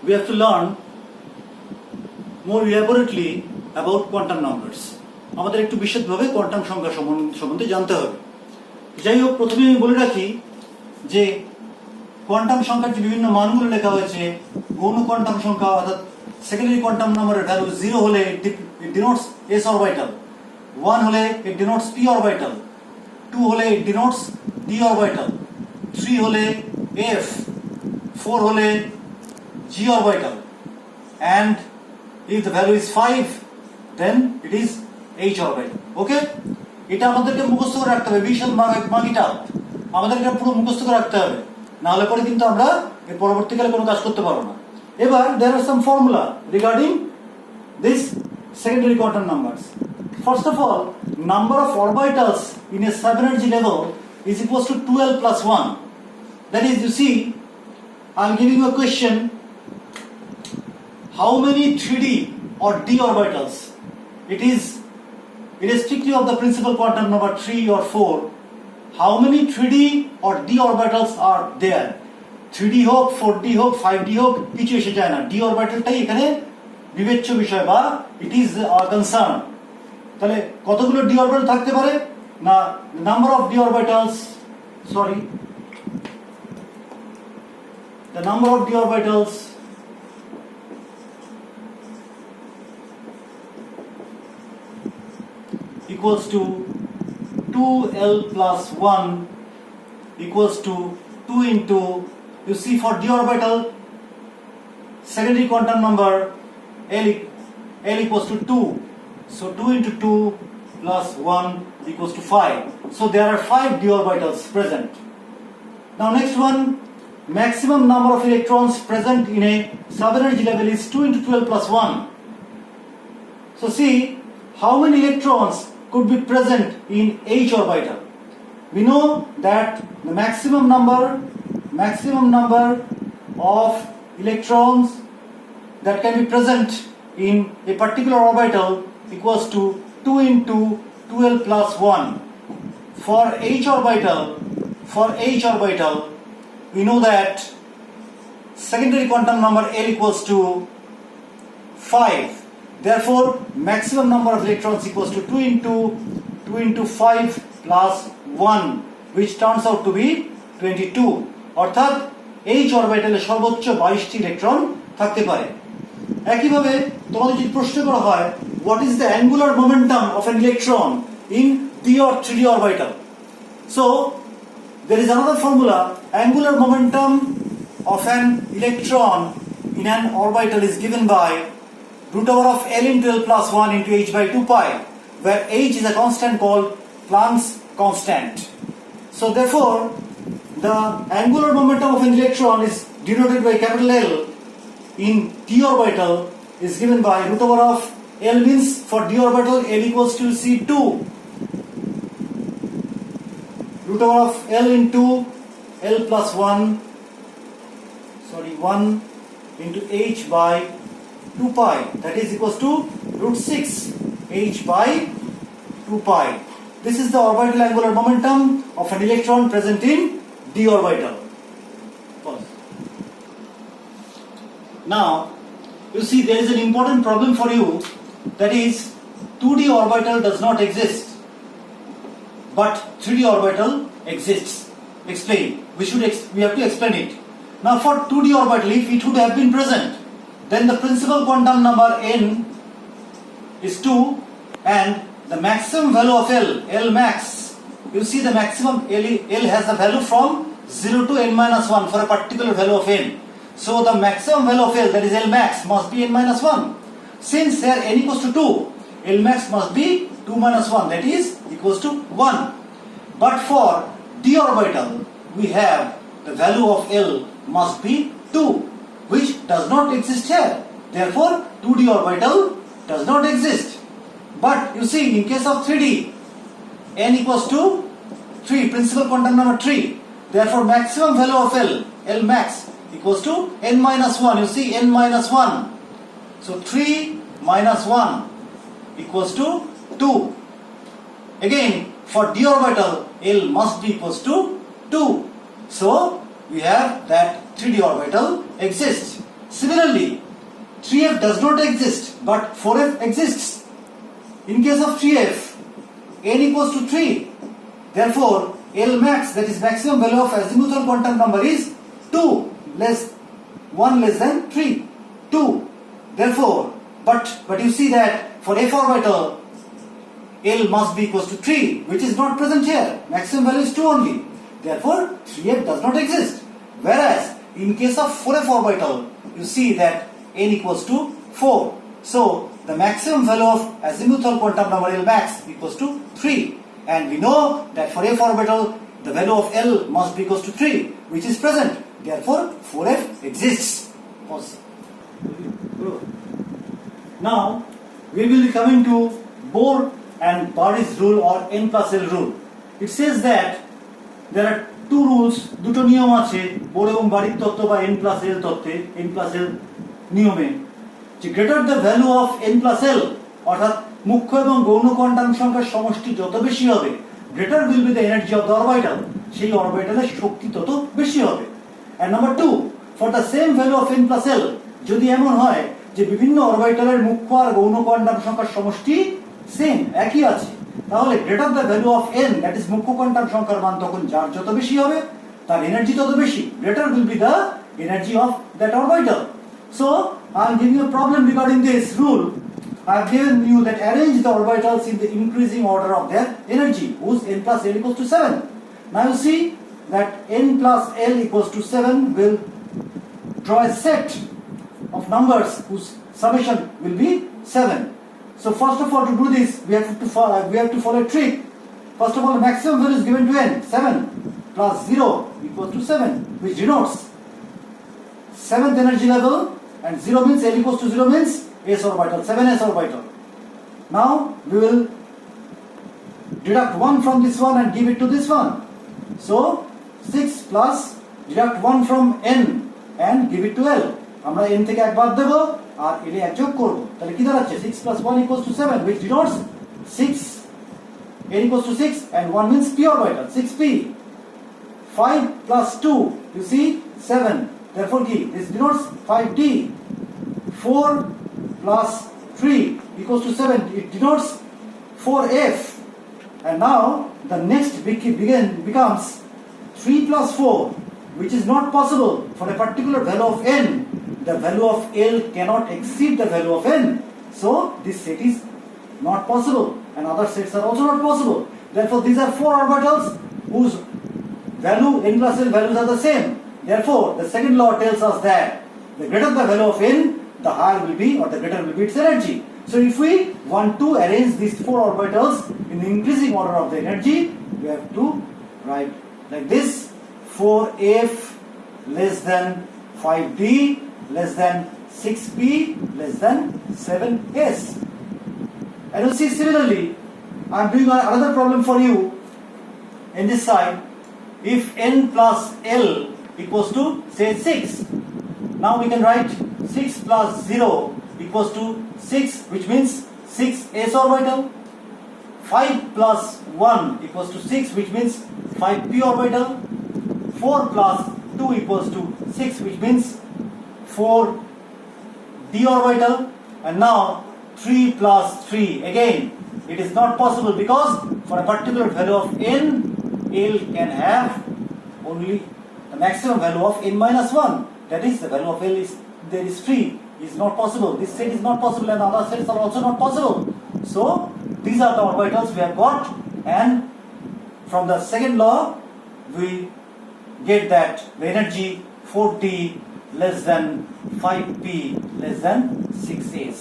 we have to learn more elaborately about quantum numbers. আমাদের একটু বিশদভাবে কোয়ান্টাম সংখ্যা সম্বন্ধে জানতে হবে। যাই হোক, প্রথমে আমি বলে রাখি যে কোয়ান্টাম সংখ্যার যে বিভিন্ন মানগুলো লেখা হয়েছে, গৌণ কোয়ান্টাম সংখ্যা অর্থাৎ সেকেন্ডারি কোয়ান্টাম নাম্বারের ভ্যালু 0 হলে it denotes s orbital, 1 হলে it denotes p orbital, 2 হলে it denotes d orbital, 3 হলে f, 4 হলে g orbital, and if the value is 5 then it is h orbital. ওকে, এটা আমাদেরকে মুখস্থ করে রাখতে হবে। বিশাল মাগিটা আমাদের এটা পুরো মুখস্থ করে রাখতে হবে, না হলে পরে কিন্তু আমরা এর পরবর্তীকালে কোনো কাজ করতে পারবো না। এবার there are some formula regarding this secondary quantum numbers. First of all, number of orbitals in a sub-energy level is equals to 2l plus 1. That is, you see, I am giving you a question: how many 3d or d orbitals? It is irrespective of the principal quantum number 3 or 4. How many 3d or d orbitals are there? 3d হোক, 4d হোক, 5d হোক, কিছু এসে যায় না। d অরবিটালটাই এখানে বিবেচ্য বিষয় বা ইট ইজ আওয়ার কনসার্ন। তাহলে কতগুলো d অরবিটাল থাকতে পারে না, number of d orbitals, sorry, the number of d orbitals equals to 2l plus 1 equals to 2 into, you see, for d orbital secondary quantum number l equals to 2, so 2 into 2 plus 1 equals to 5. So there are 5 d orbitals present. Now next one, maximum number of electrons present in a sub-energy level is 2 into 12 plus 1. So see, how many electrons could be present in h orbital? We know that the maximum number of electrons that can be present in a particular orbital equals to 2 into 12 plus 1. For h orbital, we know that secondary quantum number l equals to 5. Therefore, maximum number of electrons equals to 2 into 5 plus 1, which turns out to be 22. অর্থাৎ h অরবিটালে সর্বোচ্চ 22টি electron থাকতে পারে। একইভাবে তোমাদের যদি প্রশ্ন করা হয়, what is the angular momentum of an electron in d or 3d orbital? So there is another formula. Angular momentum of an electron in an orbital is given by root over of l into l plus 1 into h by 2 pi, where h is a constant called Planck's constant. So therefore, the angular momentum of an electron is denoted by capital L in d orbital is given by root over of l, means for d orbital l equals to c2, root over of l into l plus 1 into h by 2 pi, that is equals to root 6 h by 2 pi. This is the orbital angular momentum of an electron present in d orbital. Now, you see, there is an important problem for you, that is 2d orbital does not exist, but 3d orbital exists. Explain. We have to explain it. Now, for 2d orbital, if it would have been present, then the principal quantum number n is 2, and the maximum value of L max, you see, the maximum L has the value from 0 to n minus 1 for a particular value of n. So the maximum value of L, that is L max, must be n minus 1. Since here n equals to 2, L max must be 2 minus 1, that is equals to 1. But for d orbital, we have the value of L must be 2, which does not exist here. Therefore, 2d orbital does not exist. But you see, in case of 3d, n equals to 3, principal quantum number 3. Therefore, maximum value of L max equals to n minus 1. You see, n minus 1. So 3 minus 1 equals to 2. Again, for d orbital, L must be equals to 2. So we have that 3d orbital exists. Similarly, 3f does not exist, but 4f exists. In case of 3f, n equals to 3. Therefore, L max, that is maximum value of azimuthal quantum number, is 2 less 1 less than 3. 2. Therefore, but you see that for f orbital, L must be equals to 3, which is not present here. Maximum value is 2 only. Therefore, 3f does not exist. Whereas, in case of 4f orbital, you see that n equals to 4. So, the maximum value of azimuthal quantum number L max equals to 3. And we know that for f orbital, the value of L must be equals to 3, which is present. Therefore, 4f exists. Pause. Now, we will be coming to Bohr and Barry's rule or n plus L rule. It says that there are two rules, দুটো নিয়ম আছে bore এবং বারির তত্ত্ব বা n plus L তত্ত্বে, n plus L নিয়মে, যে greater the value of n plus L, অর্থাৎ মুখ্য এবং গৌণ কোয়ান্টাম সংখ্যার সমষ্টি যত বেশি হবে, greater will be the energy of the orbital, সেই অরবিটালের শক্তি তত বেশি হবে। And number 2, for the same value of n plus L, যদি এমন হয় যে বিভিন্ন অরবিটালের মুখ্য আর গৌণ কোয়ান্টাম সংখ্যার সমষ্টি সেম, একই আছে, তাহলে greater the value of n, that is মুখ্য কোয়ান্টাম সংখ্যার মান তখন যার যত বেশি হবে তার এনার্জি তত বেশি, greater will be the energy of that orbital. So I am giving you a problem regarding this rule. I have given you that arrange the orbitals in the increasing order of their energy, whose n plus L equals to 7. Now you see that n plus L equals to 7 will draw a set of numbers whose summation will be 7. So first of all, to do this, we have to follow a trick. First of all, the maximum value is given to n, 7 plus 0 equals to 7, which denotes 7th energy level, and 0 means L equals to 0 means s orbital, 7s orbital. Now we will deduct 1 from this one and give it to this one. So 6 plus deduct 1 from n and give it to L. আমরা n থেকে এক বাদ দেব আর L এ এক যোগ করব, তাহলে কি দাঁড়াচ্ছে 6 plus 1 equals to 7, which denotes 6, n equals to 6 and 1 means p orbital, 6p. 5 plus 2, you see 7, therefore this denotes 5d. 4 plus 3 equals to 7, it denotes 4f. And now the next becomes 3 plus 4, which is not possible for a particular value of n. The value of L cannot exceed the value of n. So this set is not possible, and other sets are also not possible. Therefore these are 4 orbitals whose value, n plus L values are the same. Therefore the second law tells us that the greater the value of n, the higher will be, or the greater will be its energy. So if we want to arrange these 4 orbitals in the increasing order of the energy, we have to write like this: 4f less than 5d less than 6p less than 7s. And you see, similarly, I am doing another problem for you in this side. If n plus L equals to say 6, now we can write 6 plus 0 equals to 6, which means 6s orbital. 5 plus 1 equals to 6, which means 5p orbital. 4 plus 2 equals to 6, which means 4d orbital. And now 3 plus 3, again it is not possible, because for a particular value of n, L can have only the maximum value of n minus 1. That is, the value of L is, there is 3, is not possible. This set is not possible, and other sets are also not possible. So these are the orbitals we have got, and from the second law we get that the energy 4d less than 5p less than 6s.